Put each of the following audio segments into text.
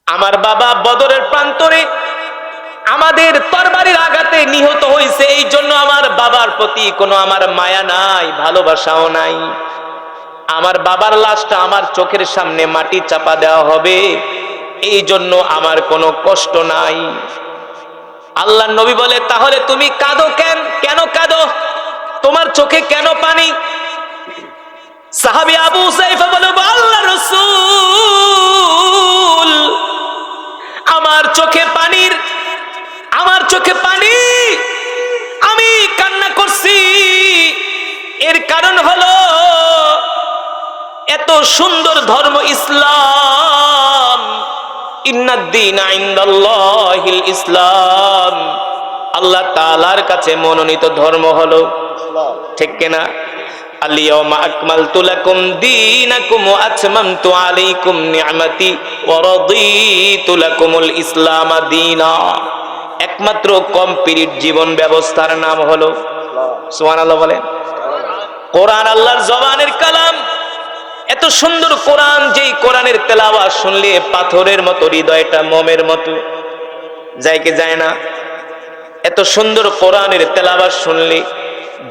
আমার বাবা বদরের প্রান্তরে আমাদের তরবারির আঘাতে নিহত হয়েছে, এই জন্য আমার বাবার প্রতি কোনো আমার মায়া নাই, ভালোবাসাও নাই। আমার বাবার লাশটা আমার চোখের সামনে মাটি চাপা দেওয়া হবে, এই জন্য আমার কোনো কষ্ট নাই। আল্লাহর নবী বলে, তাহলে তুমি কাঁদো কেন? কেন কাঁদো? তোমার চোখে কেন পানি? সাহাবী আবু হুযায়ফা বলে, আল্লাহর রাসূল, আমার চোখে পানি, আমি কান্না করছি। এর কারণ হলো এত সুন্দর ধর্ম ইসলাম, ইন্নাদ-দীনা ইনদাল্লাহিল ইসলাম, আল্লাহ তাআলার কাছে মনোনীত ধর্ম হলো, ঠিক কিনা? আল-ইয়াওমা আকমালতু লাকুম দীনাকুম ওয়া আতমামতু আলাইকুম নি'মাতি ওয়া রাদীতু লাকুমুল ইসলাম দীনা। একমাত্র কমপ্লিট জীবন ব্যবস্থার নাম হলো সুবহানাল্লাহ বলেন। কোরআন আল্লাহর জবানের কালাম, এত সুন্দর কোরআন, যেই কোরআনের তেলাওয়াত শুনলে পাথরের মতো হৃদয়টা মোমের মতো যায় কি যায় না? এত সুন্দর কোরআনের তেলাওয়াত শুনলে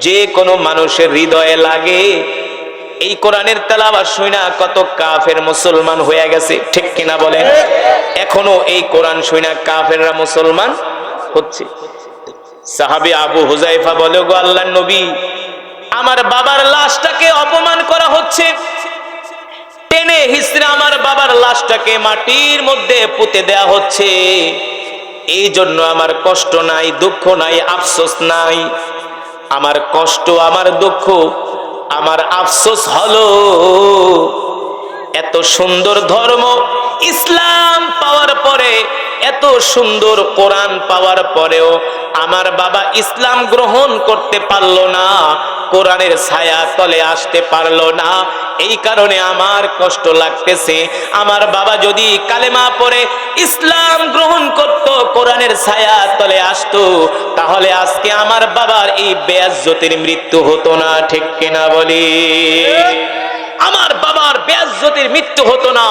যে কোনো মানুষের হৃদয়ে লাগে। এই কোরআনের তেলাওয়াত শুনা কত কাফের মুসলমান হয়ে গেছে, ঠিক কিনা বলেন? এখনো এই কোরআন শুনা কাফেররা মুসলমান হচ্ছে। সাহাবী আবু হুযায়ফা বলে, গো আল্লাহর নবী, আমার বাবার লাশটাকে অপমান করা হচ্ছে, টেনে হিসড়ে আমার বাবার লাশটাকে মাটির মধ্যে পুঁতে দেয়া হচ্ছে, এই জন্য আমার কষ্ট নাই, দুঃখ নাই, আফসোস নাই। আমার কষ্ট, আমার দুঃখ, আমার আফসোস হলো এত সুন্দর ধর্ম ইসলাম পাওয়ার পরে, এত সুন্দর কোরআন পাওয়ার পরেও আমার বাবা ইসলাম গ্রহণ করতে পারলো না, কোরআনের ছায়া তলে আসতে পারলো না। এই কারণে আমার কষ্ট লাগতেছে। আমার বাবা যদি কালেমা পড়ে ইসলাম গ্রহণ করত, কোরআনের ছায়া তলে আসতো, তাহলে আজকে আমার বাবার এই বেয়াজ্জতির মৃত্যু হতো না, ঠিক কিনা বলি? আমার বাবার বেয়াজ্জতির মৃত্যু হতো না,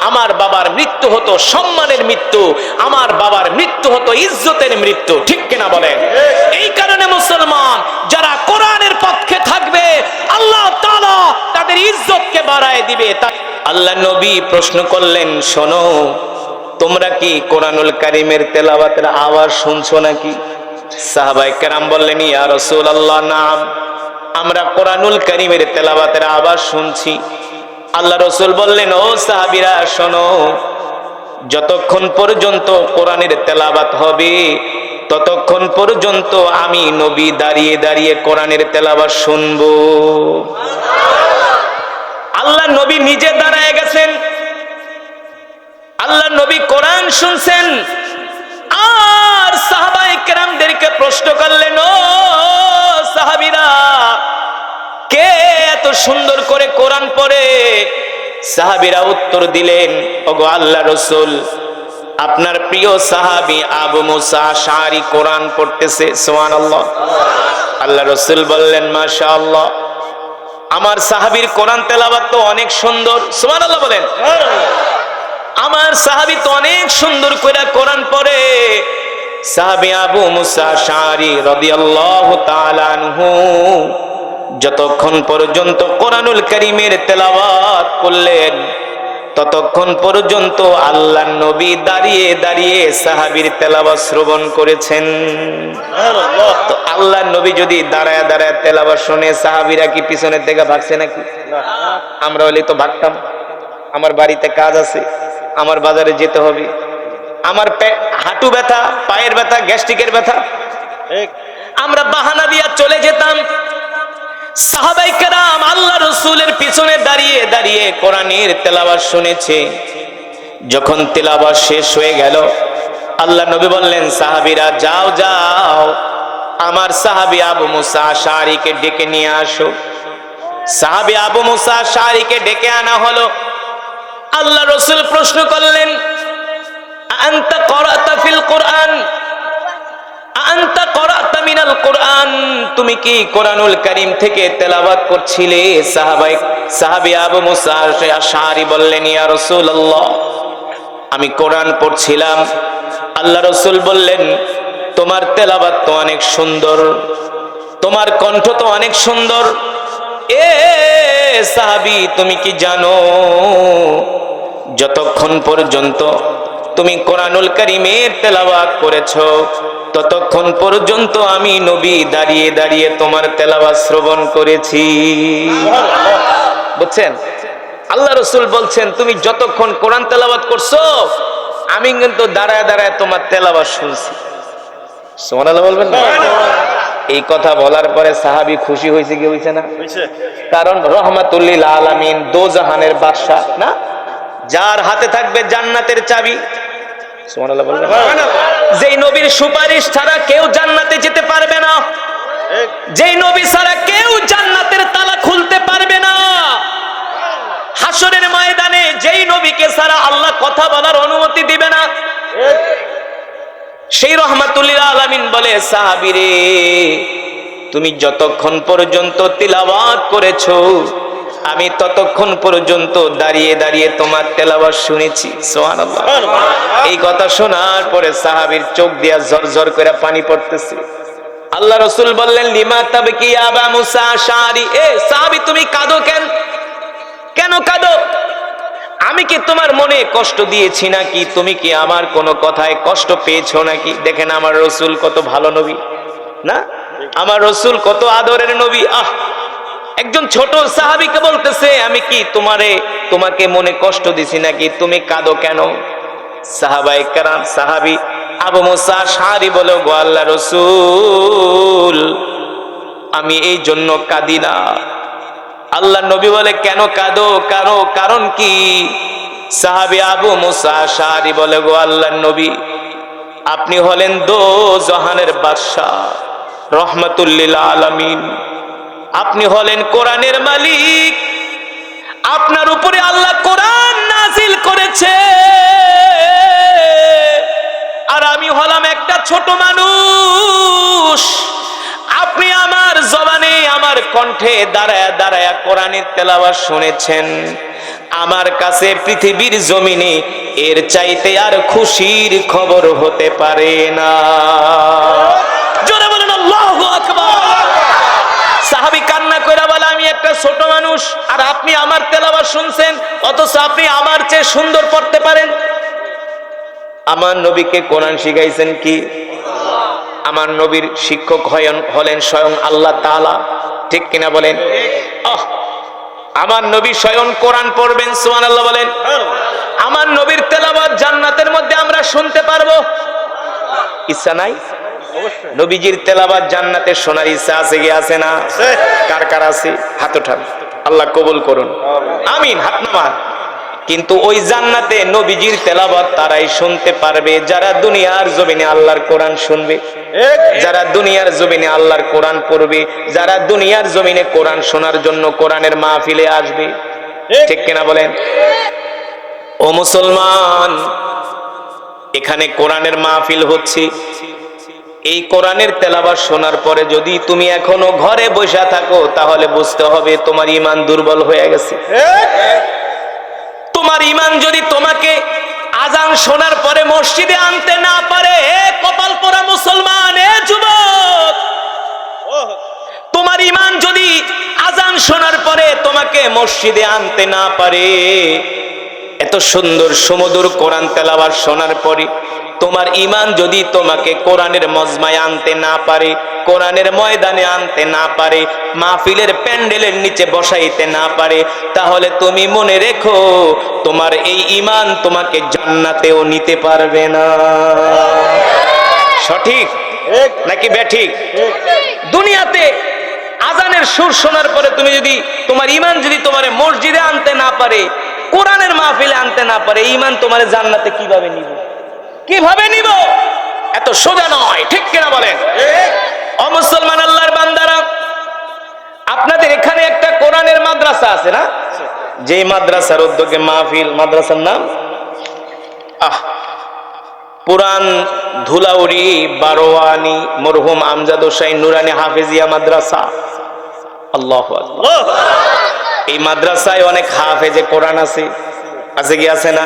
আমার বাবার মৃত্যু হতো সম্মানের মৃত্যু, আমার বাবার মৃত্যু হতো ইজ্জতের মৃত্যু, ঠিক কিনা বলেন? এই কারণে মুসলমান যারা কোরআনের পক্ষে থাকবে, আল্লাহ তাআলা তাদের ইজ্জতকে বাড়ায় দিবে। আল্লাহ নবী প্রশ্ন করলেন, শোনো, তোমরা কি কোরআনুল কারীমের তেলাওয়াতের আওয়াজ শুনছো নাকি? সাহাবায়ে কেরাম বললেন, ইয়া রাসূলুল্লাহ, নাম, আমরা কোরআনুল কারীমের তেলাওয়াতের আওয়াজ শুনছি। আল্লাহ রাসূল বললেন, ও সাহাবীরা শোনো, যতক্ষণ পর্যন্ত কোরআনের তেলাওয়াত হবে ততক্ষণ পর্যন্ত আমি নবী দাঁড়িয়ে দাঁড়িয়ে কোরআনের তেলাওয়াত শুনবো। আল্লাহ নবী নিজে দাঁড়ায় গেছেন, আল্লাহ নবী কোরআন শুনছেন, আর সাহাবায়ে কেরামদেরকে প্রশ্ন করলেন, ও সাহাবীরা, কে এত সুন্দর করে কোরআন পড়ে? সাহাবীরা উত্তর দিলেন, ওগো আল্লাহর রাসূল, আপনার প্রিয় সাহাবী আবু মুসা আশআরী কোরআন পড়তেছে। সুবহানাল্লাহ। আল্লাহর রাসূল বললেন, মাশাআল্লাহ, আমার সাহাবীর কোরআন তেলাওয়াত তো অনেক সুন্দর। সুবহানাল্লাহ বলেন। আমার সাহাবী তো অনেক সুন্দর করে কোরআন পড়ে। সাহাবী আবু মুসা আশআরী রাদিয়াল্লাহু তাআলা আনহু যতক্ষণ পর্যন্ত কোরআনুল কারীমের তেলাওয়াত করলেন, ততক্ষণ পর্যন্ত আল্লাহর নবী দাঁড়িয়ে দাঁড়িয়ে সাহাবীর তেলাওয়াত শ্রবণ করেছেন। তো আল্লাহর নবী যদি দাঁড়ায় দাঁড়ায় তেলাওয়াত শুনে, সাহাবীরা কি পিছনের দিকে ভাগছে নাকি? আমরা হলে তো ভাগতাম। আমার বাড়িতে কাজ আছে, আমার বাজারে যেতে হবে, আমার হাঁটু ব্যথা, পায়ের ব্যথা, গ্যাস্ট্রিকের ব্যথা, আমরা বাহানা দিয়া চলে যেতাম। সাহাবায়ে কেরাম আল্লাহ রাসূলের পিছনে দাঁড়িয়ে দাঁড়িয়ে কোরআনের তেলাওয়াত শুনেছে। যখন তেলাওয়াত শেষ হয়ে গেল, আল্লাহ নবী বললেন, সাহাবীরা যাও যাও, আমার সাহাবী আবু মুসা আশআরীকে ডেকে নিয়ে আসো। সাহাবী আবু মুসা আশআরীকে ডেকে আনা হলো। আল্লাহ রাসূল প্রশ্ন করলেন, আনতা ক্বরাতা ফিল কুরআন, আনতা ক্বরাতা মিনাল কুরআন, তুমি কি কোরআনুল কারীম থেকে তেলাওয়াত করছিলে? সাহাবী আবু মুসা আশআরী বললেন, ইয়া রাসূলুল্লাহ, আমি কোরআন পড়ছিলাম, আল্লাহ রাসূল বললেন তোমার তেলাওয়াত তো অনেক সুন্দর, তোমার কণ্ঠ তো অনেক সুন্দর। এ সাহাবী, তুমি কি জানো যতক্ষণ পর্যন্ত তুমি কোরআনুল কারীমের তেলাওয়াত করেছো ততক্ষণ পর্যন্ত আমি নবী দাঁড়িয়ে দাঁড়িয়ে তোমার তেলাওয়াত শ্রবণ করেছি। বুঝছেন? আল্লাহ রাসূল বলছেন তুমি যতক্ষণ কোরআন তেলাওয়াত করছো আমি কিন্তু দাঁড়ায় দাঁড়ায় তোমার তেলাওয়াত শুনছি। সুবহানাল্লাহ বলবেন না? এই কথা বলার পরে সাহাবী খুশি হয়েছে কি হয়েছে না? কারণ রহমাতুল লিল আলামিন, দোজাহানের বাদশা না, যার হাতে থাকবে জান্নাতের চাবি। সুবহানাল্লাহ বলবেন? যেই নবীর সুপারিশ ছাড়া কেউ জান্নাতে যেতে পারবে না, যেই নবী ছাড়া কেউ জান্নাতের তালা খুলতে পারবে না, হাসরের ময়দানে যেই নবীকে ছাড়া আল্লাহ কথা বলার অনুমতি দিবে না, সেই রহমাতুল লিল আলামিন বলে সাহাবীরে তুমি যতক্ষণ পর্যন্ত তিলাওয়াত করেছো আমি ততক্ষণ পর্যন্ত দাঁড়িয়ে দাঁড়িয়ে তোমার তেলাওয়াত শুনেছি। সুবহানাল্লাহ। এই কথা শোনার পরে সাহাবীর চোখ দিয়া ঝরঝর করে পানি পড়তেছে। আল্লাহ রাসূল বললেন লিমা তাবকি ইয়া আবা মুসা আশআরী, এ সাহাবী তুমি কাঁদো কেন? কেন কাঁদো? আমি কি তোমার মনে কষ্ট দিয়েছি নাকি? তুমি কি আমার কোনো কথায় কষ্ট পেয়েছো নাকি? দেখেন আমার রাসূল কত ভালো নবী না, আমার রাসূল কত আদরের নবী। একজন ছোট সাহাবীকে বলতেছে আমি কি তোমাকে মনে কষ্ট দিছি নাকি? তুমি কাঁদো কেন? সাহাবায়ে কেরাম, সাহাবী আবু মুসা আশআরী বলে গো আল্লাহর রাসূল আমি এই জন্য কাঁদি না। আল্লাহ নবী বলে কেন কাঁদো? কারণ কি? সাহাবী আবু মুসা আশআরী বলে গো আল্লাহর নবী আপনি হলেন দোজাহানের বাদশা, রহমাতুল লিল আলামিন, আপনি হলেন কোরআনের মালিক, আপনার উপরে আল্লাহ কোরআন নাজিল করেছে, আর আমি হলাম একটা ছোট মানুষ। আপনি আমার জবানে আমার কণ্ঠে দাঁড়ায়া দাঁড়ায়া কোরআনের তেলাওয়াত শুনেছেন। আমার কাছে পৃথিবীর জমিনে এর চাইতে আর খুশির খবর হতে পারে না। জোরে বলেন আল্লাহু আকবার। সাহাবী কান্না কইরা বলে আমি একটা ছোট মানুষ আর আপনি আমার তেলাওয়াত শুনছেন, অথচ আপনি আমার চেয়ে সুন্দর পড়তে পারেন। আমার নবীকে কোরআন শিখাইছেন কি? আমার নবীর শিক্ষক হলেন স্বয়ং আল্লাহ তাআলা, ঠিক কিনা বলেন? আমার নবী স্বয়ং কোরআন পড়বেন, সুবহানাল্লাহ বলেন। আমার নবীর তেলাওয়াত জান্নাতের মধ্যে আমরা শুনতে পারবো। ইচ্ছা নাই? নবীজির তেলাওয়াত জান্নাতে শোনার ইচ্ছা আছে কি আছে না? কার কার আছে? হাত উঠান, আল্লাহ কবুল করুন, আমিন, হাত নামান। কিন্তু ওই জান্নাতে নবীজির তেলাওয়াত তারাই শুনতে পারবে যারা দুনিয়ার জমিনে আল্লাহর কোরআন শুনবে, যারা দুনিয়ার জমিনে আল্লাহর কোরআন পড়বে, যারা দুনিয়ার জমিনে কোরআন শোনার জন্য কোরআনের মাহফিলে আসবে, ঠিক কিনা বলেন? ও মুসলমান, এখানে কোরআনের মাহফিল হচ্ছে। এই কোরআনের তেলাওয়াত শোনার পরে যদি তুমি এখনো ঘরে বসে থাকো তাহলে বুঝতে হবে তোমার ঈমান দুর্বল হয়ে গেছে। তোমার ঈমান যদি তোমাকে আজান শোনার পরে মসজিদে আনতে না পারে, কপাল পোড়া মুসলমান, যুবক, তোমার ঈমান যদি আজান শোনার পরে তোমাকে মসজিদে আনতে না পারে, এত সুন্দর সুমধুর কোরআন তেলাওয়াত শোনার পরে তোমার ঈমান যদি তোমাকে কোরআনের মজমায় আনতে না পারে, কোরআনের ময়দানে আনতে না পারে, মাহফিলের প্যান্ডেলের নিচে বসাইতে না পারে, তাহলে তুমি মনে রেখো তোমার এই ঈমান তোমাকে জান্নাতেও নিতে পারবে না। সঠিক নাকি ব্যাঠিক? দুনিয়াতে আজানের সুর শোনার পরে তুমি যদি তোমার ঈমান যদি তোমার মসজিদে আনতে না পারে, কোরআনের মাহফিলে আনতে না পারে, ঈমান তোমার জান্নাতে কিভাবে নিব? কিভাবে নিব? এত সোজা নয়, ঠিক কিনা বলেন? ও মুসলমান আল্লাহর বান্দারা, আপনাদের এখানে একটা কোরআনের মাদ্রাসা আছে না? যেই মাদ্রাসার উদ্যোগে মাহফিল, মাদ্রাসার নাম পুরান ধুলাউড়ি বারোয়ানি মরহুম আমজাদ হোসাইন নুরানি হাফেজিয়া মাদ্রাসা। আল্লাহু আকবার। এই মাদ্রাসায় অনেক হাফেজে কোরআন আছে, আছে কি আছে না?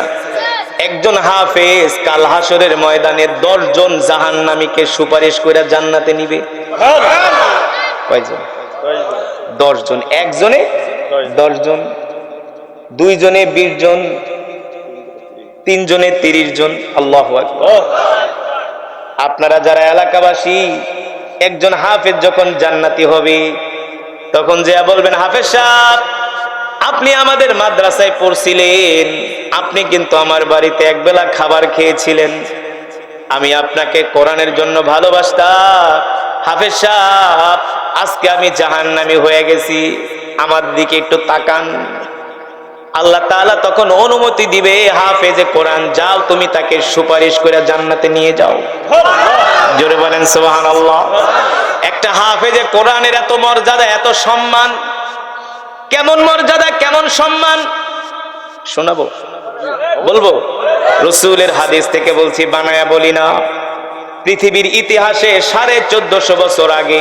একজন হাফেজ কাল হাসরের ময়দানে 10 জন জাহান্নামীকে সুপারিশ করে জান্নাতে নিবে। কয়জন? 10 জন। একজনে 10 জন, 2 জনে 20 জন, 3 জনে 30 জন। আল্লাহু আকবার। আপনারা যারা এলাকাবাসী, একজন হাফেজ যখন জান্নাতি হবে তখন যে বলবেন, হাফেজ সাহেব আপনি আমাদের মাদ্রাসায় পড়ছিলেন, আপনি কিন্তু আমার বাড়িতে একবেলা খাবার খেয়েছিলেন, আমি আপনাকে কোরআনের জন্য ভালোবাসতাম, হাফেজ সাহেব আজকে আমি জাহান্নামী হয়ে গেছি, আমার দিকে একটু তাকান। আল্লাহ তাআলা তখন অনুমতি দিবে, হাফেজে কোরআন যাও, তুমি তাকে সুপারিশ করে জান্নাতে নিয়ে যাও। জোরে বলেন সুবহানাল্লাহ। একটা হাফেজে কোরআনের এত মর্যাদা, এত সম্মান। কেমন মর্যাদা, কেমন সম্মান শোনাবো, বলবো? রাসূলের হাদিস থেকে বলছি, বানায়া বলি না। পৃথিবীর ইতিহাসে 1450 বছর আগে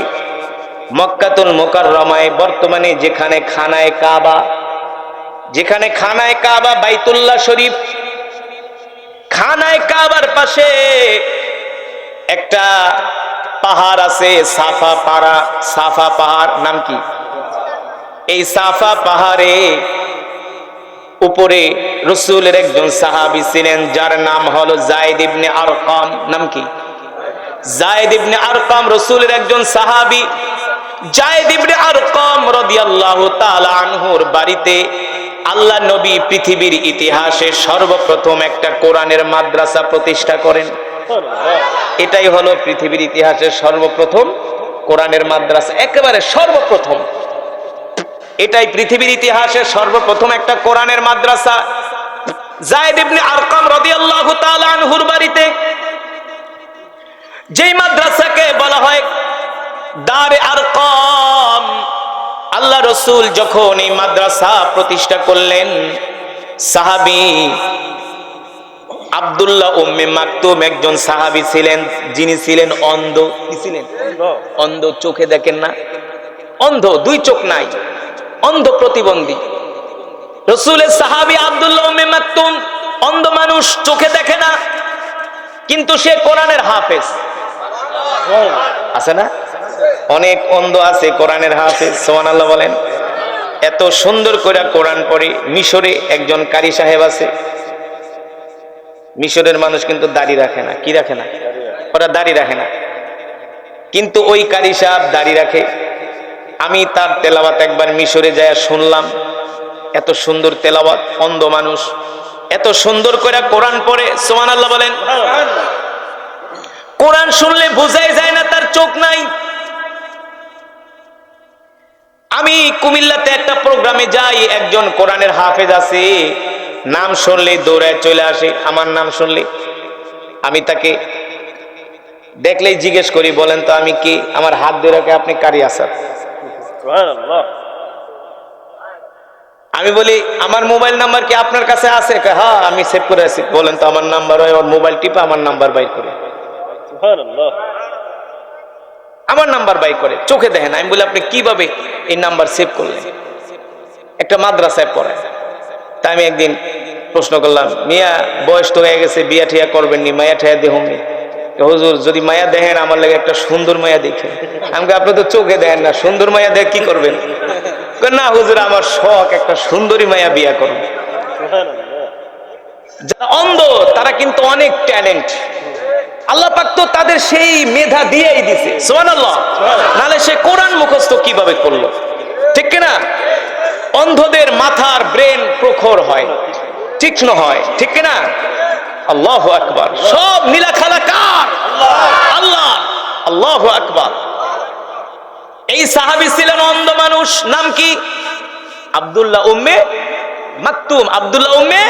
মক্কাতুল মুকাররমায়, বর্তমানে যেখানে খানায়ে কাবা, বাইতুল্লাহ শরীফ, খানায়ে কাবার পাশে একটা পাহাড় আছে, সাফা পাহাড়। নাম কি? এই সাফা পাহাড়ে উপরে রাসূলের একজন সাহাবী ছিলেন, যার নাম হলো যায়েদ ইবনে আরকাম। নাম কি? যায়েদ ইবনে আরকাম রাসূলের একজন সাহাবী। যায়েদ ইবনে আরকাম রাদিয়াল্লাহু তাআলা আনহুর বাড়িতে আল্লাহ নবী পৃথিবীর ইতিহাসে সর্বপ্রথম একটা কোরআনের মাদ্রাসা প্রতিষ্ঠা করেন। এটাই হলো পৃথিবীর ইতিহাসের সর্বপ্রথম কোরআনের মাদ্রাসা, একেবারে সর্বপ্রথম। এটাই পৃথিবীর ইতিহাসে সর্বপ্রথম একটা কোরআনের মাদ্রাসা। যায়েদ ইবনে আরকাম রাদিয়াল্লাহু তাআলা আনহুর বাড়িতে, যেই মাদ্রাসাকে বলা হয় দারে আরকাম, আল্লাহ রাসূল যখন এই মাদ্রাসা প্রতিষ্ঠা করলেন, সাহাবী আব্দুল্লাহ উম্মে মাকতুম একজন সাহাবী ছিলেন, যিনি ছিলেন অন্ধ। কি ছিলেন? অন্ধ, চোখে দেখেন না, অন্ধ, 2 চোখ নাই, অন্ধ, প্রতিবন্ধী। রাসূলের সাহাবী আব্দুল্লাহ উম্মে মাকতুম অন্ধ মানুষ, চোখে দেখে না, কিন্তু সে কোরআনের হাফেজ। আছে না? অনেক অন্ধ আছে কোরআনের হাফেজ, সুবহানাল্লাহ বলেন। এত সুন্দর করে কোরআন পড়ে। মিশরে একজন কারি সাহেব আছে। মিশরের মানুষ কিন্তু দাড়ি রাখে না। কি রাখে না? ওরা দাড়ি রাখে না, কিন্তু ওই কারি সাহেব দাড়ি রাখে। আমি তার তেলাওয়াত একবার মিশরে যায় শুনলাম, এত সুন্দর তেলাওয়াত, অন্ধ মানুষ এত সুন্দর করে কোরআন পড়ে, সুবহানাল্লাহ বলেন। কোরআন শুনলে বোঝাই যায় না তার চোখ নাই। আমি কুমিল্লাতে একটা প্রোগ্রামে যাই, একজন কোরআনের হাফেজ আছে, নাম শুনলে দৌড়ায় চলে আসে। আমার নাম শুনলে আমি তাকে দেখলেই জিজ্ঞেস করি, বলেন তো আমি কি? আমার হাত ধরে রাখে, আপনি কারি আসাদ। আমি বলি, আমার মোবাইল নাম্বার কি আপনার কাছে আছে? হ্যাঁ, আমি সেভ করে আছি। বলেন তো আমার নাম্বার হয়? ওর মোবাইল টিপা আমার নাম্বার বাইর করে, আমার নাম্বার বাই করে, চোখে দেখেন। আমি বলি, আপনি কিভাবে এই নাম্বার সেভ করলেন? একটা মাদ্রাসায় পড়ায়। তাই আমি একদিন প্রশ্ন করলাম, মিয়া বয়স তো হয়ে গেছে, বিয়া ঠিয়া করবেন নি? মায়া ঠিয়া দেহমনি? হুজুর যদি মায়া দেখেন, আমার লাগে একটা সুন্দর মায়া দেখেন। আমি আপনি তো চোখে দেখেন না, সুন্দর মায়া দেখে কি করবেন? না হুজুর, আমার শখ একটা সুন্দরী মায়া বিয়া করুন। যারা অন্ধ তারা কিন্তু অনেক ট্যালেন্ট, আল্লাহ পাক তো তাদের সেই মেধা দিয়েই দিছে, সুবহানাল্লাহ। নালে সে কোরআন মুখস্থ কিভাবে করলো? ঠিক কিনা? অন্ধদের মাথার ব্রেন প্রখর হয়, তীক্ষ্ণ হয়, ঠিক কিনা? আল্লাহু আকবার। সব নীলাখালাকার আল্লাহ, আল্লাহু আকবার। এই সাহাবী ছিলেন অন্ধ মানুষ। নাম কি? আব্দুল্লাহ উম্মে মাকতুম। আব্দুল্লাহ উম্মে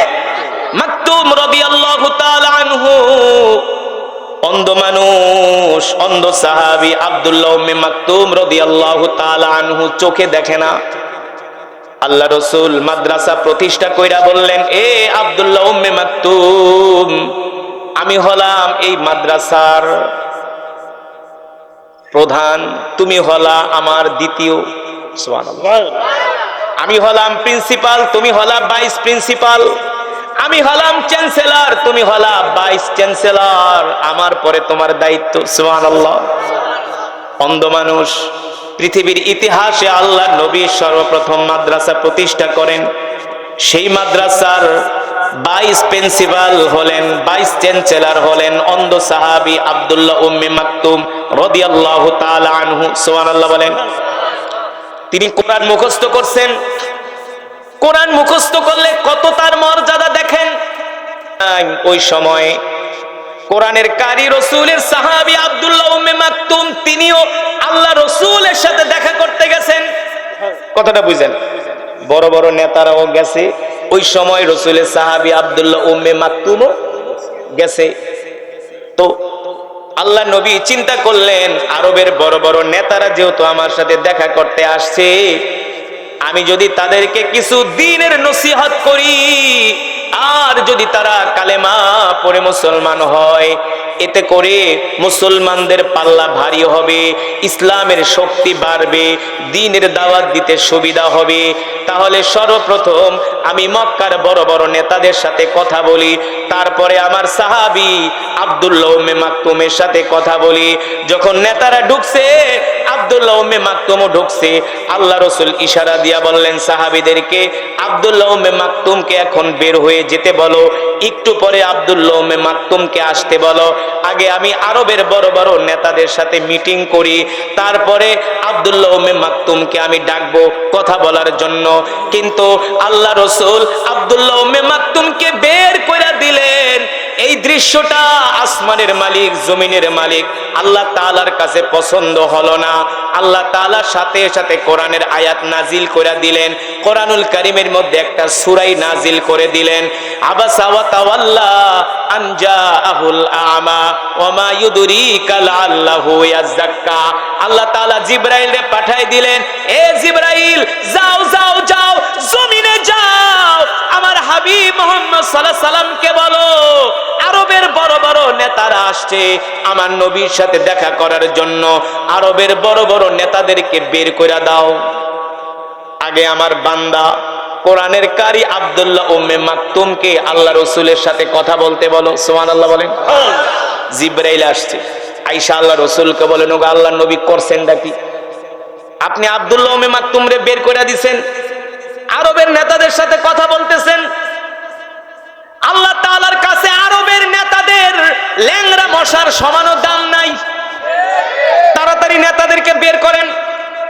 মাকতুম রাদিয়াল্লাহু তাআলা আনহু অন্ধ মানুষ, অন্ধ সাহাবী আব্দুল্লাহ উম্মে মাকতুম রাদিয়াল্লাহু তাআলা আনহু চোখে দেখে না। আল্লাহ রাসূল মাদ্রাসা প্রতিষ্ঠা কইরা বললেন, এ আব্দুল্লাহ উম্মে মাকতুম, আমি হলাম এই মাদ্রাসার প্রধান, তুমি হলা আমার দ্বিতীয়। সুবহানাল্লাহ। আমি হলাম প্রিন্সিপাল, তুমি হলা ভাইস প্রিন্সিপাল। আমি হলাম চ্যান্সেলর, তুমি হলা ভাইস চ্যান্সেলর, আমার পরে তোমার দায়িত্ব। সুবহানাল্লাহ। অন্ধ মানুষ, পৃথিবীর ইতিহাসে আল্লাহ নবী সর্বপ্রথম মাদ্রাসা প্রতিষ্ঠা করেন। সেই মাদ্রাসার ভাইস প্রিন্সিপাল হলেন, ভাইস চ্যান্সেলর হলেন অন্ধ সাহাবী আব্দুল্লাহ উম্মে মাকতুম রাদিয়াল্লাহু তাআলা আনহু। সুবহানাল্লাহ বলেন। তিনি কোরআন মুখস্থ করছেন। কোরআন মুখস্থ করলে কত তার মর্যাদা দেখেন। ওই সময় কোরআনের কারি রাসূলের সাহাবী আব্দুল্লাহ উম্মে মাকতুম তিনিও আল্লাহ রাসূলের সাথে দেখা করতে গেছেন। কথাটা বুঝেন? বড় বড় নেতারাও গেছে, ওই সময় রাসূলের সাহাবী আব্দুল্লাহ উম্মে মাকতুমও গেছে। তো আল্লাহ নবী চিন্তা করলেন, আরবের বড় বড় নেতারা যেহেতু আমার সাথে দেখা করতে আসছে, আমি যদি তাদেরকে কিছু দ্বীনের নসিহত করি, আর যদি তারা কালেমা পড়ে মুসলমান হয়, এতে করে মুসলমানদের পাল্লা ভারী হবে, ইসলামের শক্তি বাড়বে, দ্বীনের দাওয়াত দিতে সুবিধা হবে। তাহলে সর্বপ্রথম আমি মক্কার বড় বড় নেতাদের সাথে কথা বলি, তারপরে আমার সাহাবী আব্দুল্লাহ উম্মে মাকতুমের সাথে কথা বলি। যখন নেতারা ঢুকছে, আব্দুল্লাহ উম্মে মাকতুমও ঢুকছে, আল্লাহ রাসূল ইশারা দিয়া বললেন সাহাবীদেরকে, আব্দুল্লাহ উম্মে মাকতুমকে এখন বের হয়ে যেতে বলো, একটু পরে আব্দুল্লাহ উম্মে মাকতুমকে আসতে বলো। আগে আমি আরবের বড় বড় নেতাদের সাথে মিটিং করি, তারপরে আব্দুল্লাহ উম্মে মাকতুমকে আমি ডাকবো কথা বলার জন্য। কিন্তু আল্লাহ রাসূল আব্দুল্লাহ উম্মে মাকতুমকে বের করে দিলেন। এই দৃশ্যটা আসমানের মালিক জমিনের মালিক আল্লাহ তাআলার কাছে পছন্দ হলো না। আল্লাহ তাআলার সাথে সাথে কোরআনের আয়াত নাজিল করে দিলেন। কোরআনুল কারীমের মধ্যে একটা সূরা নাজিল করে দিলেন, আবাসা ওয়া তাওয়াল্লা আন জাআহুল আমা ওয়া মা ইউদরিকা লাআল্লাহু ইয়াযাক্কা। আল্লাহ তাআলা জিবরাইলকে পাঠিয়ে দিলেন, এ জিবরাইল যাও যাও যাও, জমিনে যাও, আমার হাবিব মুহাম্মদ সাল্লাল্লাহু আলাইহি সাল্লামকে বলো আরবের বড় বড় নেতারা আসছে আমার নবীর সাথে দেখা করার জন্য, আরবের বড় বড় নেতাদেরকে বের করে দাও। আগে আমার বান্দা কোরআনের কারি আব্দুল্লাহ উম্মে মাকতুমকে আল্লাহ রাসূলের সাথে কথা বলতে বলো। সুবহানাল্লাহ বলেন। জিবরাইল আসছে, আয়েশা আল্লাহ রাসূলকে বলেন, ওগো আল্লাহর নবী করছেনটা কি? আপনি আব্দুল্লাহ উম্মে মাকতুমরে বের করে দিয়েছেন, আরবের নেতাদের সাথে কথা বলতেছেন। আল্লাহ তাআলার কাছে আরবের নেতাদের ল্যাংড়া মশার সমানও দাম নাই। তাড়াতাড়ি নেতাদেরকে বের করেন।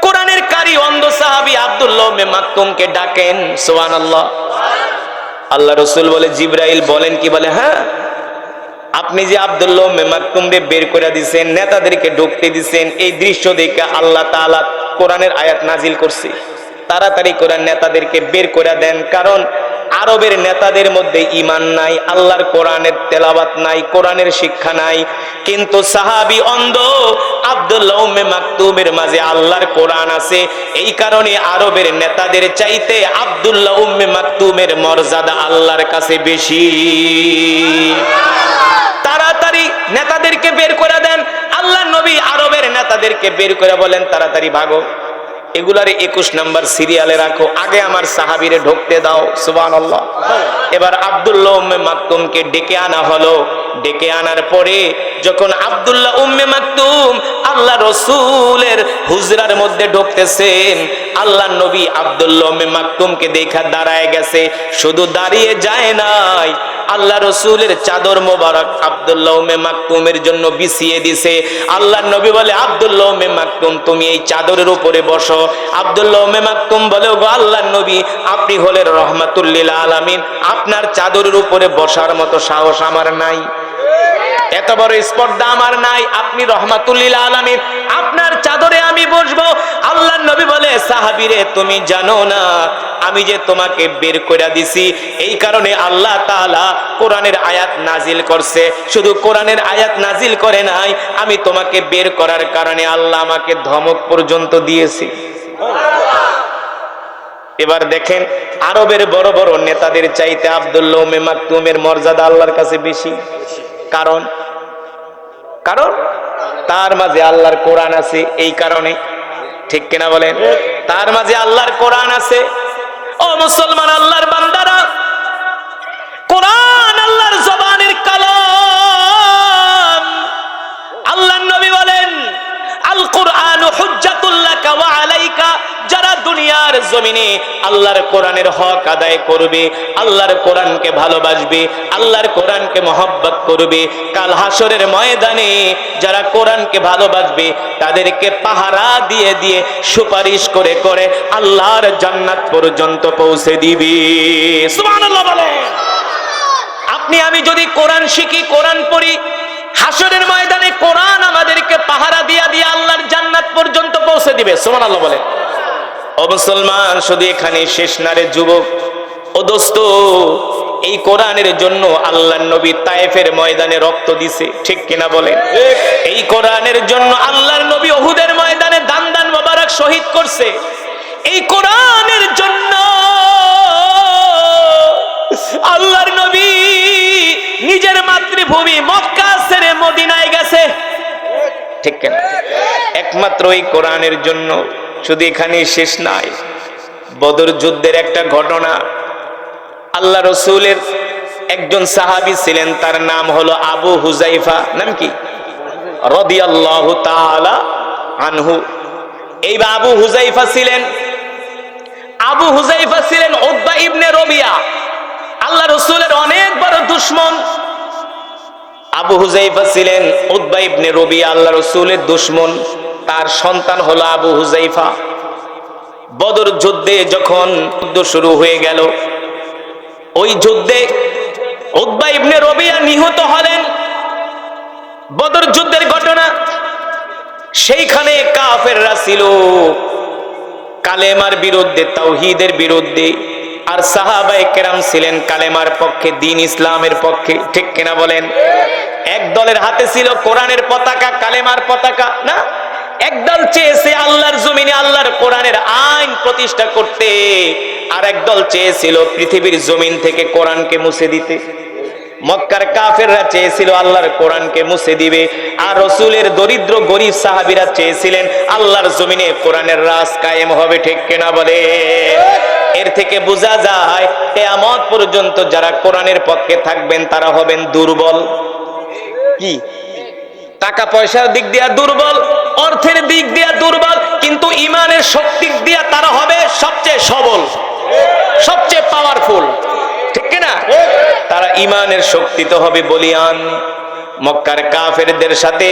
কোরআনের কারি অন্ধ সাহাবী আব্দুল্লাহ উম্মে মাকতুমকে ডাকেন। সুবহানাল্লাহ। আল্লাহ রাসূল বলে, জিবরাইল বলেন কি? বলে, হ্যাঁ, আপনি যে আব্দুল্লাহ উম্মে মাকতুমকে বের করে দিয়েছেন, নেতাদেরকে ঢুকতে দিয়েছেন, এই দৃশ্য দেখে আল্লাহ তাআলা কোরআনের আয়াত নাজিল করছে, তাড়াতাড়ি করে নেতাদেরকে বের করে দেন। কারণ আরবের নেতাদের মধ্যে ঈমান নাই, আল্লাহর কোরআনের তেলাওয়াত নাই, কোরআনের শিক্ষা নাই। কিন্তু সাহাবী অন্ধ আব্দুল্লাহ উম্মে মাকতুমের মাঝে আল্লাহর কোরআন আছে, এই কারণে আরবের নেতাদের চাইতে আব্দুল্লাহ উম্মে মাকতুমের মর্যাদা আল্লাহর কাছে বেশি। তাড়াতাড়ি নেতাদেরকে বের করে দেন। আল্লাহর নবী আরবের নেতাদেরকে বের করে বলেন, তাড়াতাড়ি ভাগো, এগুলারে 21 নাম্বার সিরিয়ালে রাখো, আগে আমার সাহাবীরে ঢুকতে দাও। সুবহানাল্লাহ। এবার আব্দুল্লাহ উম্মে মাকতুমকে ডেকে আনা হলো। ডেকে আনার পরে যখন আব্দুল্লাহ উম্মে মাকতুম আল্লাহ রাসূলের হুজরার মধ্যে ঢুকতেছেন, আল্লাহর নবী আব্দুল্লাহ উম্মে মাকতুমকে দেখা দাঁড়ায় গেছে। শুধু দাঁড়িয়ে যায় নাই, আল্লাহ রাসূলের চাদর মোবারক আব্দুল্লাহ উম্মে মাকতুমের জন্য বিছিয়ে দিয়েছে। আল্লাহর নবী বলে, আব্দুল্লাহ উম্মে মাকতুম তুমি এই চাদরের উপরে বসো। আব্দুল্লাহ উম্মে মাকতুম বলে, ওগো আল্লাহর নবী, আপনি হলেন রাহমাতুল লিল আলামিন, আপনার চাদরের উপরে বসার মতো সাহস আমার নাই, এত বড় স্পর্ধা আমার নাই, আপনি রাহমাতুল লিল আলামিন, আপনার চাদরে আমি বসবো। আল্লাহর নবী বলে, সাহাবীরে তুমি জানো না আমি যে তোমাকে বের করে দিছি, এই কারণে আল্লাহ তাআলা কোরআনের আয়াত নাজিল করছে। শুধু কোরআনের আয়াত নাজিল করে নাই, আমি তোমাকে বের করার কারণে আল্লাহ আমাকে ধমক পর্যন্ত দিয়েছে। এবার দেখেন, আরবের বড় বড় নেতাদের চাইতে আব্দুল্লাহ উম্মে মাকতুমের মর্যাদা আল্লাহর কাছে বেশি। কারণ কারণ তার মাঝে আল্লাহর কোরআন আছে, এই কারণে। ঠিক কিনা বলেন? তার মাঝে আল্লাহর কোরআন আছে। ও মুসলমান, আল্লাহর বান্দারা, কোরআন আল্লাহর জবানের কালাম। আল্লাহর নবী বলেন আল কুরআনু হুজ্জাতুল লাকা ওয়া আলাইকা, যারা দুনিয়ার জমিনে আল্লাহর কোরআনের হক আদায় করবে, আল্লাহর কোরআনকে ভালোবাসবে, আল্লাহর কোরআনকে মহব্বত করবে, কাল হাসরের ময়দানে যারা কোরআনকে ভালোবাসবে তাদেরকে পাহারা দিয়ে দিয়ে সুপারিশ করে করে আল্লাহর জান্নাত পর্যন্ত পৌঁছে দিবে। সুবহানাল্লাহ বলেন। আপনি আমি যদি কোরআন শিখি, কোরআন পড়ি, হাসরের ময়দানে কোরআন আমাদেরকে পাহারা দিয়া দিয়ে আল্লাহর জান্নাত পর্যন্ত পৌঁছে দিবে। সুবহানাল্লাহ বলেন। ও মুসলমান, শুধু এখানে শেষ না রে যুবক, ও দোস্ত, এই কোরআনের জন্য আল্লাহর নবী তায়েফের ময়দানে রক্ত দিছে, ঠিক কিনা বলেন? এই কোরআনের জন্য আল্লাহর নবী উহুদের ময়দানে দান দান মোবারক শহীদ করছে। এই কোরআনের জন্য আল্লাহর নবী নিজের মাতৃভূমি মক্কা ছেড়ে মদিনায় গেছে, ঠিক কিনা? একমাত্র এই কোরআনের জন্য। শুধু এখানে শেষ নাই, বদর যুদ্ধের একটা ঘটনা। আল্লাহ রসুলের একজন সাহাবী ছিলেন, তার নাম হলো আবু হুজাইফা। নাম কি? রাদিয়াল্লাহু তাআলা আনহু। এই আবু হুজাইফা ছিলেন উতবা ইবনে রবিয়া, আল্লাহ রসুলের অনেক বড় দুশমন। আবু হুজাইফা ছিলেন উতবা ইবনে রবিয়া, আল্লাহ রসুলের দুশমন। তার সন্তান হলো আবু হুজাইফা। বদর যুদ্ধে যখন যুদ্ধ শুরু হয়ে গেল, ওই যুদ্ধে উতবা ইবনে রবিয়া নিহত হলেন। বদর যুদ্ধের ঘটনা, সেইখানে কাফেররা ছিল কালেমার বিরুদ্ধে, তাওহীদের বিরুদ্ধে, আর সাহাবায়ে কেরাম ছিলেন কালেমার পক্ষে, দ্বীন ইসলামের পক্ষে, ঠিক কিনা বলেন? এক দলের হাতে ছিল কোরআনের পতাকা, কালেমার পতাকা না। একদল চেয়েছে আল্লাহর জমিনে আল্লাহর কোরআনের আইন প্রতিষ্ঠা করতে, আর একদল চেয়েছিল পৃথিবীর জমিন থেকে কোরআনকে মুছে দিতে। মক্কার কাফেররা চেয়েছিল আল্লাহর কোরআনকে মুছে দিবে, আর রাসূলের দরিদ্র গরীব সাহাবীরা চেয়েছিলেন আল্লাহর জমিনে কোরআনের রাজ কায়েম হবে, ঠিক কিনা বলে? এর থেকে বোঝা যায় কিয়ামত পর্যন্ত যারা কোরআনের পক্ষে থাকবেন তারা হবেন দুর্বল। কি? টাকা পয়সার দিক দিয়ে দুর্বল, অর্থের দিক দিয়ে দুর্বল, কিন্তু ইমানের শক্তির দিয়ে তারা হবে সবচেয়ে সবল, সবচেয়ে পাওয়ারফুল, ঠিক কিনা? তারা ইমানের শক্তিতে হবে বলিয়ান। মক্কার কাফেরদের সাথে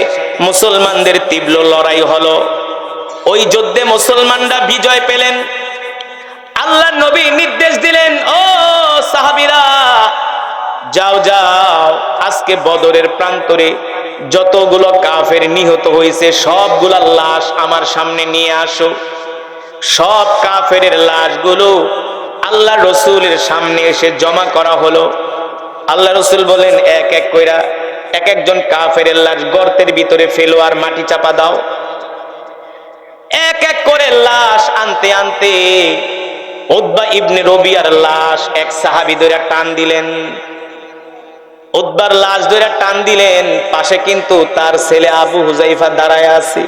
মুসলমানদের তীব্র লড়াই হলো। ওই যুদ্ধে মুসলমানরা বিজয় পেলেন। আল্লাহ নবী নির্দেশ দিলেন, ও সাহাবীরা, যাও যাও, আজকে বদরের প্রান্তরে যতগুলো কাফের নিহত হয়েছে সবগুলা লাশ আমার সামনে নিয়ে আসো। সব কাফের লাশগুলো আল্লাহ রসুলের সামনে এসে জমা করা হলো। আল্লাহ রসুল বলেন, এক এক কইরা এক একজন কাফের লাশ গর্তের ভিতরে ফেলো আর মাটি চাপা দাও। এক এক করে লাশ আনতে আনতে উতবা ইবনে রবিয়ার লাশ এক সাহাবী ধরে টান দিলেন। উতবার লাশ ধরে টান দিলেন, পাশে কিন্তু তার ছেলে আবু হুজাইফা দাঁড়ায় আছে।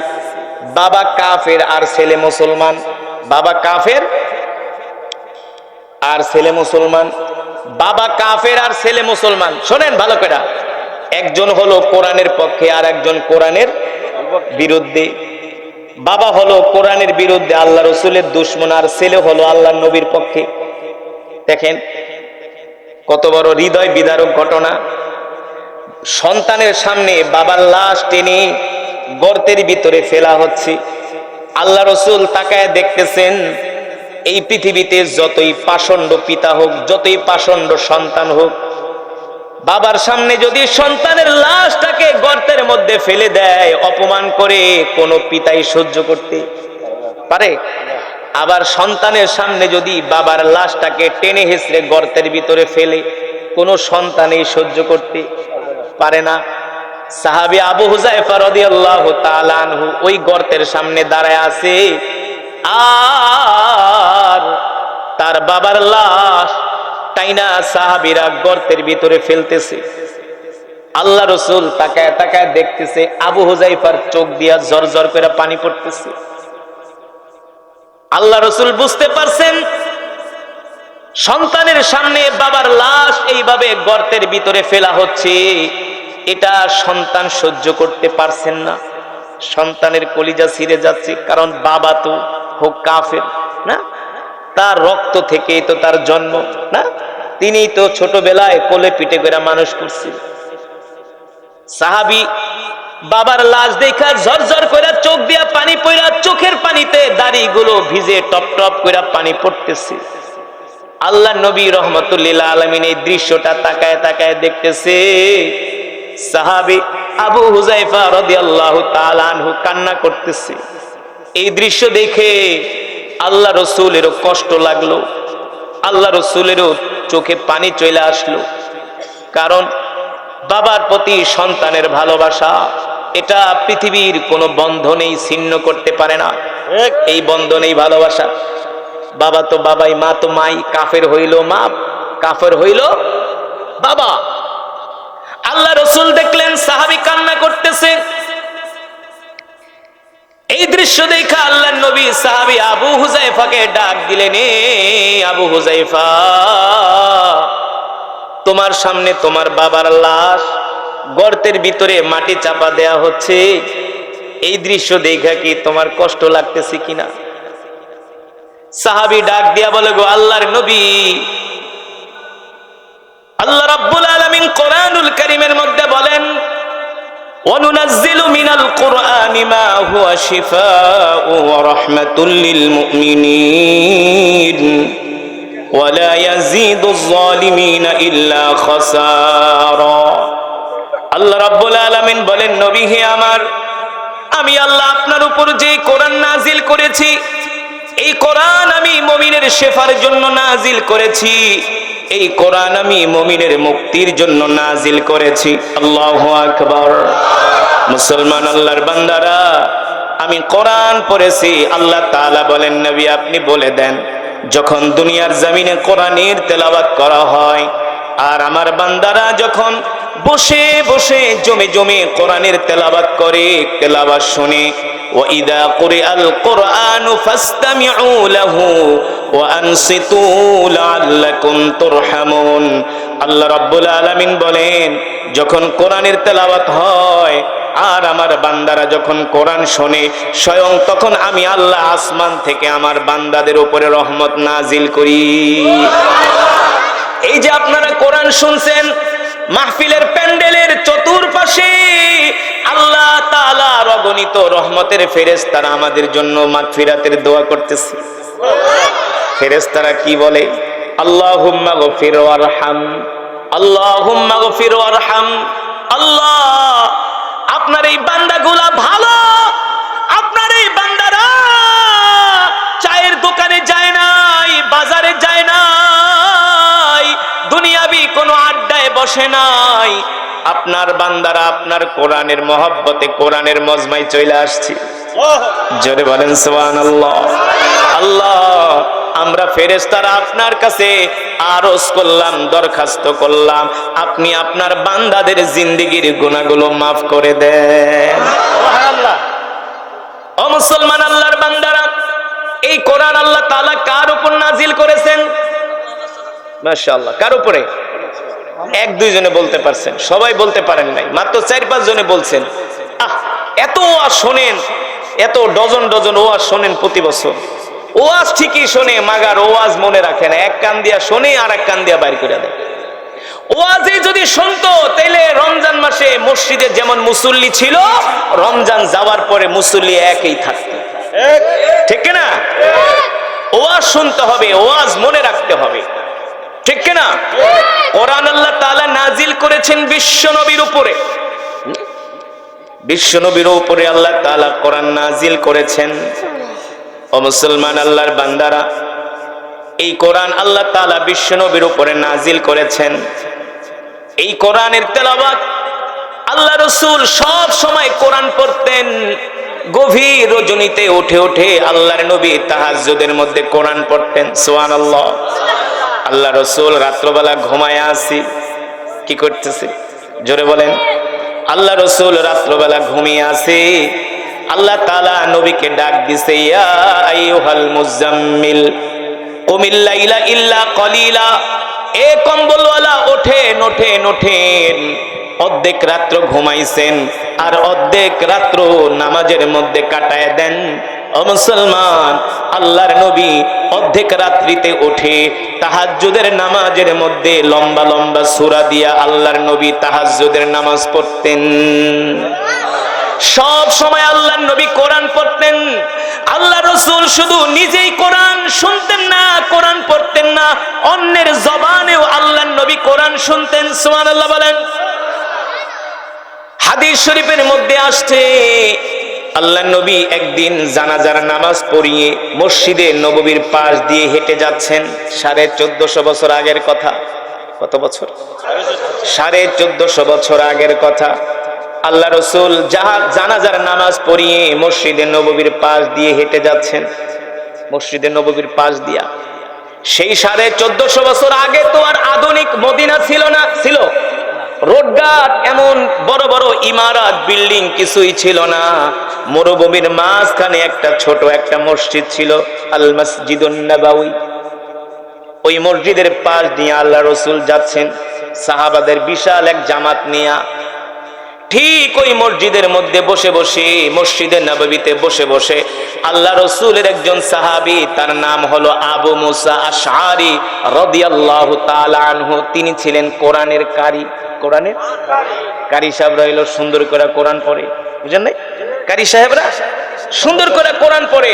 বাবা কাফের আর ছেলে মুসলমান, বাবা কাফের আর ছেলে মুসলমান, বাবা কাফের আর ছেলে মুসলমান। শোনেন ভালো করে, একজন হলো কোরআনের পক্ষে আর একজন কোরআনের বিরুদ্ধে। বাবা হলো কোরআনের বিরুদ্ধে, আল্লাহ রসুলের দুশমন, আর ছেলে হলো আল্লাহর নবীর পক্ষে। দেখেন কত বড় হৃদয় বিদারক ঘটনা। সন্তানের সামনে বাবার লাশ টেনে গর্তের ভিতরে ফেলা হচ্ছে। আল্লাহ রসুল তাকায় দেখতেছেন, এই পৃথিবীতে যতই পাষণ্ড পিতা হোক, যতই পাষণ্ড সন্তান হোক, বাবার সামনে যদি সন্তানের লাশটাকে গর্তের মধ্যে ফেলে দেয়, অপমান করে, কোনো পিতাই সহ্য করতে পারে? আবার সন্তানের সামনে যদি বাবার লাশটাকে টেনে হেঁচড়ে গর্তের ভিতরে ফেলে, কোনো সন্তানই সহ্য করতে পারে না। সাহাবী আবু হুজাইফা রাদিয়াল্লাহু তাআলা আনহু ওই গর্তের সামনে দাঁড়ায় আছে, আর তার বাবার লাশ টাইনা সাহাবীরা গর্তের ভিতরে ফেলতেছে। আল্লাহ রসুল তাকায় তাকায় দেখতেছে, আবু হুজাইফার চোখ দিয়া ঝরঝর করে পানি পড়তেছে। আল্লাহ রসুল বুঝতে পারছেন সন্তানের সামনে বাবার লাশ এইভাবে গর্তের ভিতরে ফেলা হচ্ছে, এটা সন্তান সহ্য করতে পারছেন না। সন্তানের কলিজা ছিঁড়ে যাচ্ছে, কারণ বাবা তো হোক কাফের না, তার রক্ত থেকে তো তার জন্ম না, তিনি তো ছোটবেলায় কোলে পিঠে করে মানুষ করছে। সাহাবী বাবার লাশ দেখা ঝরঝর করে চোখ দিয়া পানি পড়া, চোখের পানিতে দাড়িগুলো ভিজে টপ টপ করে পানি পড়তেছে। আল্লাহ নবী রহমতুল্লিল আলামিন এই দৃশ্যটা তাকায় তাকায় দেখতেছে। সাহাবী আবু হুযায়ফা রাদিয়াল্লাহু তাআলা আনহু কান্না করতেছে। এই দৃশ্য দেখে আল্লাহ রাসূলেরও কষ্ট লাগলো, আল্লাহ রাসূলেরও চোখে পানি চলে আসলো। কারণ বাবার প্রতি সন্তানের ভালোবাসা, এটা পৃথিবীর কোনো বন্ধনেই ছিন্ন করতে পারে না। এই বন্ধনেই ভালোবাসা। বাবা তো বাবাই, মা তো মাই, কাফের হইল মা, কাফের হইল বাবা। আল্লাহ রাসূল দেখলেন সাহাবী কান্না করতেছে। এই দৃশ্য দেখে আল্লাহর নবী সাহাবী আবু হুযায়ফাকে ডাক দিলেন, এ আবু হুযায়ফা, তোমার সামনে তোমার বাবার লাশ গর্তের ভিতরে মাটি চাপা দেয়া হচ্ছে, এই দৃশ্য দেখা কি তোমার কষ্ট লাগতেছে কিনা? সাহাবী ডাক দিয়া বলে, গো আল্লাহর নবী, আল্লাহ রাব্বুল আলামিন কোরআনুল কারীমের মধ্যে বলেন, ওয়ানুনাজ্জিলু মিনাল কুরআনি মা হুয়া শিফাউ ওয়া রাহমাতুল লিল মুমিনিন ওয়া লা ইয়াজিদুয যালিমিনা ইল্লা খাসারা। আল্লাহ রাব্বুল আলামিন বলেন, নবী হে আমার, আমি আল্লাহ আপনার উপর যে কোরআন নাজিল করেছি, এই কোরআন আমি মুমিনের শেফার জন্য নাজিল করেছি, এই কোরআন আমি মুমিনের মুক্তির জন্য নাজিল করেছি। আল্লাহু আকবার। মুসলমান আল্লাহর বান্দারা, আমি কোরআন পড়েছি। আল্লাহ তাআলা বলেন, নবী আপনি বলে দেন, যখন দুনিয়ার জমিনে কোরআনের তেলাওয়াত করা হয়, আর আমার বান্দারা যখন বসে বসে জমে জমে কোরআনের তেলাওয়াত করে, তেলাওয়াত শুনে, وَإِذَا قُرِئَ الْقُرْآنُ فَاسْتَمِعُوا لَهُ وَأَنصِتُوا لَعَلَّكُمْ تُرْحَمُونَ। আল্লাহ রাব্বুল আলামিন বলেন, যখন কোরআনের তেলাওয়াত হয় আর আমার বান্দারা যখন কোরআন শোনে, স্বয়ং তখন আমি আল্লাহ আসমান থেকে আমার বান্দাদের উপরে রহমত নাজিল করি। এই যে আপনারা কোরআন শুনছেন, মাহফিলের প্যান্ডেলের চতুর্পাশে আল্লাহ তাআলার অগণিত রহমতের ফেরেশতারা আমাদের জন্য মাগফিরাতের দোয়া করতেছে। ফেরেশতারা কি বলে? আল্লাহুম্মা গফির ওয়ারহাম, আল্লাহুম্মা গফির ওয়ারহাম। আল্লাহ, আপনার এই বান্দাগুলা ভালো, আপনার এই বান্দারা চায়ের দোকানে যায় নাই, বাজারে যায় নাই, দুনিয়াবি কোনো আড্ডায় বসে নাই, আপনার বান্দারা আপনার কোরআনের মহব্বতে কোরআনের মজমায় চলে আসছে। জোরে বলেন সুবহানাল্লাহ। আল্লাহ, আমরা ফেরেশতারা আপনার কাছে আরজ করলাম, দরখাস্ত করলাম, আপনি আপনার বান্দাদের জিন্দেগীর গুনাহগুলো মাফ করে দেন। সুবহানাল্লাহ। ও মুসলমান আল্লাহর বান্দারা, এই কোরআন আল্লাহ তাআলা কার উপর নাজিল করেছেন? মাশাআল্লাহ। কার উপরে? এক দুইজনে বলতে পারছেন, সবাই বলতে পারেন নাই, মাত্র 4-5 জনে বলছেন। এত ওয়াজ শোনেন, এত ডজন ডজন ওয়াজ শোনেন প্রতি বছর, ওয়াজ ঠিকই শোনে, মাগার ওয়াজ মনে রাখে না, এক কান দিয়া শোনে আর এক কান দিয়া বাইর করে দেয়। ওয়াজে যদি শুনতো, তাইলে রমজান মাসে মসজিদে যেমন মুসল্লি ছিল, রমজান যাওয়ার পরে মুসল্লি একই থাকতো, ঠিক না? ওয়াজ শুনতে হবে, ওয়াজ মনে রাখতে হবে, ঠিক না? কোরআন আল্লাহ তাআলা নাজিল করেছেন বিশ্ব নবীর উপরে, বিশ্ব নবীর উপরে আল্লাহ তাআলা কোরআন নাজিল করেছেন। ও মুসলমান আল্লাহর বান্দারা, এই কোরআন আল্লাহ তাআলা বিশ্ব নবীর উপরে নাজিল করেছেন। এই কোরআনের তেলাওয়াত আল্লাহ রাসূল সব সময় কোরআন পড়তেন। গভীর রজনীতে উঠে উঠে আল্লাহর নবী তাহাজ্জুদের মধ্যে কোরআন পড়তেন। সুবহানাল্লাহ। আল্লাহ রাসূল রাত্রবেলা ঘুমায়া আসি, কি করতেছে? জোরে বলেন। আল্লাহ রাসূল রাত্রবেলা ঘুমিয়ে আসে, আল্লাহ তাআলা নবীকে ডাক দিছে, ইয়া আইয়ুহাল মুজাম্মিল, কুমিল লাইলা ইল্লা কলিলা, এ কম্বলওয়ালা ওঠেন ওঠেন ওঠেন। অর্ধেক রাত্র ঘুমাইছেন আর অর্ধেক রাত্র নামাজের মধ্যে কাটায় দেন। ও মুসলমান, আল্লাহর নবী অর্ধেক রাত্রিতে উঠে তাহাজ্জুদের নামাজের মধ্যে লম্বা লম্বা সূরা দিয়া আল্লাহর নবী তাহাজ্জুদের নামাজ পড়তেন। সব সময় আল্লাহর নবী কোরআন পড়তেন। আল্লাহ রাসূল শুধু নিজেই কোরআন শুনতেন না, কোরআন পড়তেন না, অন্যের জবানেও আল্লাহর নবী কোরআন শুনতেন। সুবহানাল্লাহ বলেন। হাদিস শরীফের মধ্যে আসছে, আল্লাহর নবী একদিন জানাজার নামাজ পড়িয়ে মসজিদে নববীর পাশ দিয়ে হেঁটে যাচ্ছেন। 1450 বছর আগের কথা। কত বছর? 1450 বছর আগের কথা। আল্লাহ রাসূল জানাজার নামাজ পড়িয়ে মসজিদে নববীর পাশ দিয়ে হেঁটে যাচ্ছেন, মসজিদে নববীর পাশ দিয়া। সেই 1450 বছর আগে তো আর আধুনিক মদিনা ছিল না, ছিল রোডঘাট, এমন বড় বড় ইমারত বিল্ডিং কিছুই ছিল না। মরুভূমির মাঝখানে একটা ছোট একটা মসজিদ ছিল, আল মসজিদুন নববী। ওই মসজিদের পাশ দিয়ে আল্লাহ রাসূল যাচ্ছেন সাহাবাদের বিশাল এক জামাত নিয়ে। ঠিক ওই মসজিদের মধ্যে বসে বসে, মসজিদে নববীতে বসে বসে আল্লাহ রাসূলের একজন সাহাবী, তার নাম হলো আবু মুসা আশআরী রাদিয়াল্লাহু তাআলা আনহু। তিনি ছিলেন কোরআনের কারি। কোরআনের কারি সাহেবরা হইলো সুন্দর করে কোরআন পড়ে, বুঝেন নাই? কারি সাহেবরা সুন্দর করে কোরআন পড়ে।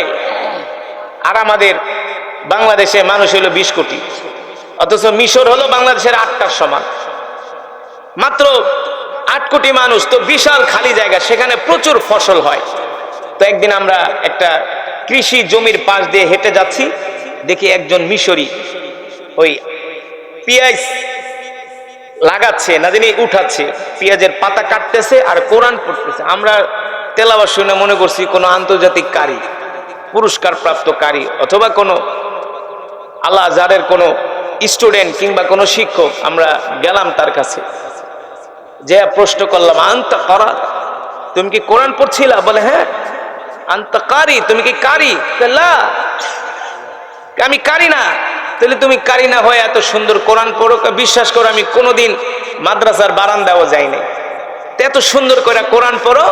আর আমাদের বাংলাদেশে মানুষ হইলো 20 কোটি, অথচ মিশর হলো বাংলাদেশের 8টার সমান। মাত্র 8 কোটি মানুষ, তো বিশাল খালি জায়গা, সেখানে প্রচুর ফসল হয়। তো একদিন আমরা একটা কৃষি জমির পাশ দিয়ে হেঁটে যাচ্ছি, দেখি একজন মিশরি ওই পেঁয়াজ লাগাচ্ছে না জানি উঠাচ্ছে, পেঁয়াজের পাতা কাটতেছে আর কোরআন পড়তেছে। আমরা তেলাওয়াত শুনে মনে করছি কোনো আন্তর্জাতিক কারি, পুরস্কার প্রাপ্ত কারি, অথবা কোনো আল্লাহ আজহারের কোনো স্টুডেন্ট কিংবা কোনো শিক্ষক। আমরা গেলাম তার কাছে, যে প্রশ্ন করলাম, আনতা কারা, তুমি কি কোরআন পড়ছিলা? বলে হ্যাঁ। আনতা কারি, তুমি কি কারি? না, আমি কারি না। তাহলে তুমি কারি না হয়ে এত সুন্দর কোরআন পড়ো? বিশ্বাস করো, আমি কোনোদিন মাদ্রাসার বারান্দাও যাইনি, এত সুন্দর করে কোরআন পড়ো।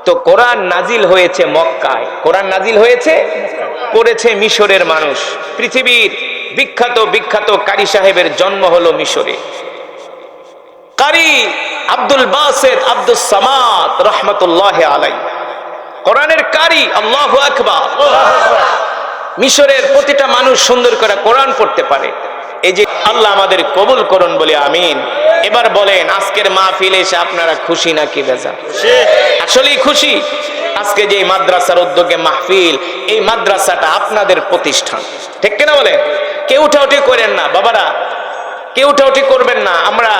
তো কোরআন নাজিল হয়েছে মক্কায়, কোরআন নাজিল হয়েছে, পড়েছে মিশরের মানুষ। পৃথিবীর বিখ্যাত বিখ্যাত কারি সাহেবের জন্ম হলো মিশরে। কারি আব্দুল বাসিত আব্দুস সামাদ রহমতুল্লাহ আলাইহি, কোরআনের কারি। আল্লাহু আকবার। মিশরের প্রতিটা মানুষ সুন্দর করে কোরআন পড়তে পারে। এই যে আল্লাহ আমাদের কবুল করুন বলে আমিন। এবার বলেন, আজকের মাহফিলে এসে আপনারা খুশি নাকি বেজার? আসলেই খুশি। আজকে যে মাদ্রাসার উদ্যোগে মাহফিল, এই মাদ্রাসাটা আপনাদের প্রতিষ্ঠান, ঠিক কিনা বলেন? কেউ উঠাউঠি করেন না বাবারা, কেউ উঠাউঠি করবেন না। আমরা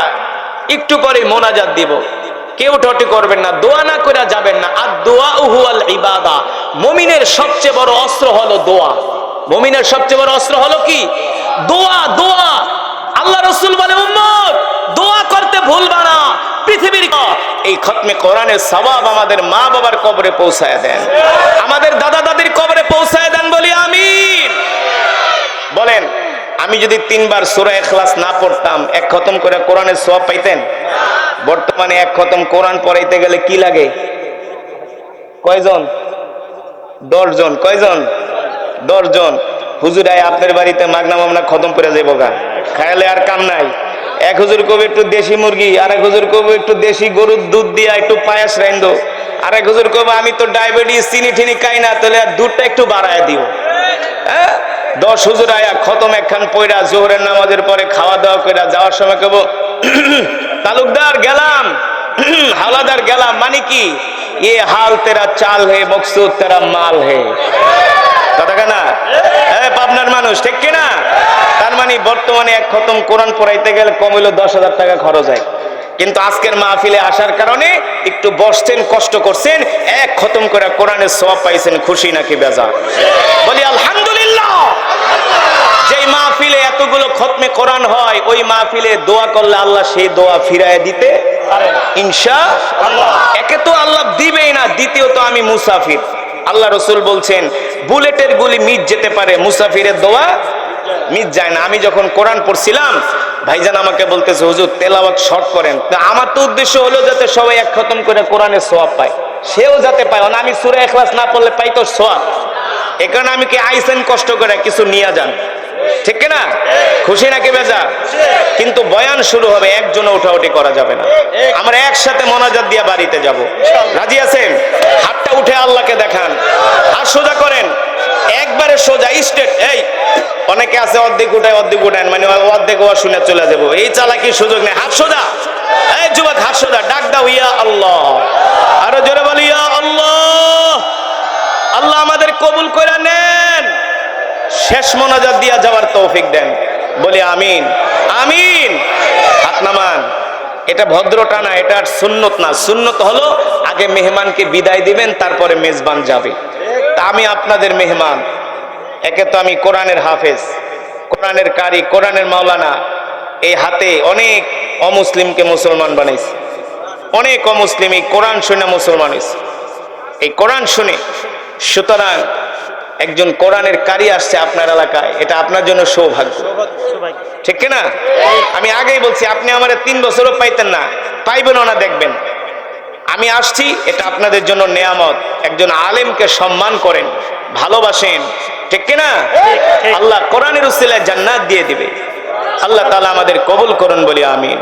একটু পরে মোনাজাত দিব, কেউ উঠাউঠি করবেন না, দোয়া না করে যাবেন না। আর দোয়া হুয়াল ইবাদা, মুমিনের সবচেয়ে বড় অস্ত্র হলো দোয়া। মুমিনের সবচেয়ে বড় অস্ত্র হলো কি? দোয়া। দোয়া। আল্লাহ রাসূল বলে, উম্মত দোয়া করতে ভুলবা না। পৃথিবীর এই খতমে কোরআনের সওয়াব আমাদের মা বাবার কবরে পৌঁছায় দেন, আমাদের দাদা দাদির কবরে পৌঁছায় দেন বলি আমিন। বলেন, আমি যদি 3 বার সূরা ইখলাস না পড়তাম, 1 খতম করে কোরআনের সওয়াব পাইতেন? বর্তমানে 1 খতম কোরআন পড়াইতে গেলে কি লাগে? কয়জন? 10 জন। কয়জন? 10 জন। হুজুরাই আপনার বাড়িতে মাগনা মামনা খতম করে যাবো গা, খায়ালে আর কাম নাই। এক হুজুর কবে একটু দেশি মুরগি, আর এক হুজুর কবে একটু দেশি গরুর দুধ দিয়া একটু পায়াস রাইন্দো, আর এক হুজুর কবে আমি তো ডায়াবেটিস চিনি ঠিনি খাই না, তাহলে দুধটা একটু বাড়ায় দিও। হ্যাঁ, 10 হুজুর আয়া খতম একখান পয়রা জোহরের নামাজের পরে খাওয়া দাওয়া করে যাওয়ার সময় কেবল তালুকদার গেলাম, হাওলাদার গেলাম, মানে কি? এ হাল তেরা চাল হে, মকসুদ তেরা মাল হে। কথা কেনা? পাবনার মানুষ, ঠিক কিনা? তার মানে বর্তমানে 1 খতম কোরআন পড়াইতে গেলে কম হইলো 10,000 টাকা খরচ হয়। কিন্তু আজকের মাহফিলে আসার কারণে একটু বসছেন, কষ্ট করছেন, 1 খতম করে কোরআনের সওয়াব পাইছেন। খুশি নাকি বেজার? বলি আলহামদুলিল্লাহ। যেই মাহফিলে এতগুলো খতমে কোরআন হয়, ওই মাহফিলে দোয়া করলে আল্লাহ সেই দোয়া ফিরায় দিতে পারেন ইনশাআল্লাহ। একে তো আল্লাহ দিবেই না, দ্বিতীয়ত আমি মুসাফির, আল্লাহ রসুল বলছেন বুলেটের গুলি মিট যেতে পারে, মুসাফিরের দোয়া মিট যায় না। আমি যখন কোরআন পড়ছিলাম ভাইজান আমাকে বলতেছে হুজুর তেলাওয়াত শর্ট করেন। তা আমার তো উদ্দেশ্য হলো যাতে সবাই এক খতম করে কোরআনের সওয়াব পায়, সেও যাতে পায়। আমি সূরা ইখলাস না পড়লে পাই তো সওয়াব। এই কারণে আমি কি আইসেন কষ্ট করে কিছু নিয়ে যান, ঠিক না? খুশি নাকি বেজা? কিন্তু বয়ান শুরু হবে, একজনে উঠাউঠি করা যাবে না। আমরা একসাথে মোনাজাত দিয়ে বাড়িতে যাব। রাজি আছেন? হাতটা উঠে আল্লাহকে দেখান, হাত সোজা করেন, একবারে সোজা স্ট্রেট। এই অনেকে আছে অর্ধেক উঠায় অর্ধেক উঠায়, মানে অর্ধেক ওয়া শুনে চলে যাবো, এই চালাকির সুযোগ নেই। হাত সোজা, এই যুবক হাত সোজা, ডাক দাও ইয়া আল্লাহ, আরো জোরে বলি ইয়া আল্লাহ। আল্লাহ আমাদের কবুল করে নেন, শেষ মোনাজাত দিয়া যাওয়ার তৌফিক দেন, বলি আমিন আমিন। হাত নামান। এটা ভদ্রতা না, এটা সুন্নত না। সুন্নত হলো আগে মেহমানকে বিদায় দিবেন, তারপরে মেজবান যাবে। তা আমি আপনাদের মেহমান। একে তো আমি কোরআনের হাফেজ, কোরআনের কারি, কোরআনের মাওলানা। এই হাতে অনেক অমুসলিমকে মুসলমান বানাইছে, অনেক অমুসলিম এই কোরআন শুনে মুসলমান হয়েছে, এই কোরআন শুনে। সুতরাং একজন কোরআনের কারি আসছে আপনার এলাকায়, এটা আপনার জন্য সৌভাগ্য, ঠিক না? আমি আগেই বলছি, আপনি আমার 3 বছরও পাইতেন না, পাইবেন না, দেখবেন। আমি আসছি, এটা আপনাদের জন্য নেয়ামত। একজন আলেমকে সম্মান করেন, ভালোবাসেন, ঠিক না? আল্লাহ কোরআনের উসিলায় জান্নাত দিয়ে দিবে। আল্লাহ তাআলা আমাদের কবুল করুন, বলি আমিন।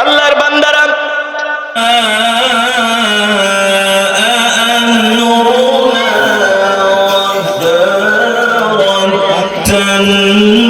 আল্লাহর বান্দারা النور